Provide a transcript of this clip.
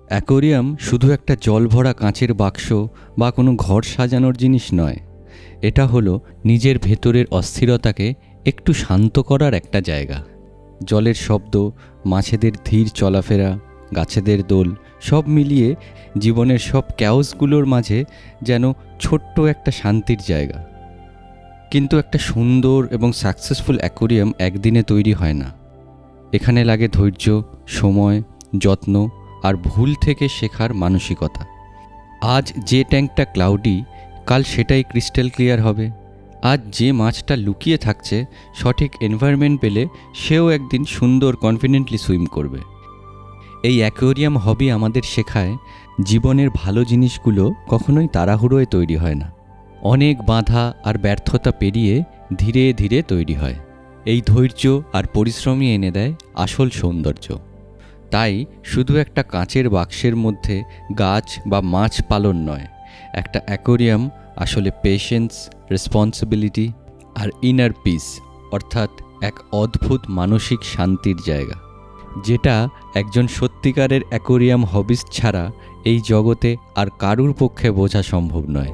Aquarium শুধু একটা জল ভরা কাঁচের বাক্স বা কোনো ঘর সাজানোর জিনিস নয়। এটা হলো নিজের ভেতরের অস্থিরতাকে একটু শান্ত করার একটা জায়গা। জলের শব্দ, মাছেদের ধীর চলাফেরা, গাছেদের দোল সব মিলিয়ে জীবনের সব ক্যাওসগুলোর মাঝে যেন ছোট্ট একটা শান্তির জায়গা। কিন্তু একটা সুন্দর এবং সাকসেসফুল অ্যাকোয়ারিয়াম একদিনে তৈরি হয় না। এখানে লাগে ধৈর্য, সময়, যত্ন আর ভুল থেকে শেখার মানসিকতা। আজ যে ট্যাঙ্কটা ক্লাউডি, কাল সেটাই ক্রিস্টাল ক্লিয়ার হবে। আজ যে মাছটা লুকিয়ে থাকছে, সঠিক এনভায়রনমেন্ট পেলে সেও একদিন সুন্দর কনফিডেন্টলি সুইম করবে। এই অ্যাকোয়ারিয়াম হবি আমাদের শেখায় জীবনের ভালো জিনিসগুলো কখনোই তাড়াহুড়োয় তৈরি হয় না। অনেক বাধা আর ব্যর্থতা পেরিয়ে ধীরে ধীরে তৈরি হয়। এই ধৈর্য আর পরিশ্রমই এনে দেয় আসল সৌন্দর্য। তাই শুধু একটা কাঁচের বাক্সের মধ্যে গাছ বা মাছ পালন নয়, একটা অ্যাকোয়ারিয়াম আসলে পেশেন্স, রেসপন্সিবিলিটি আর ইনার পিস, অর্থাৎ এক অদ্ভুত মানসিক শান্তির জায়গা, যেটা একজন সত্যিকারের অ্যাকোয়ারিয়াম হবিস্ট ছাড়া এই জগতে আর কারুর পক্ষে বোঝা সম্ভব নয়।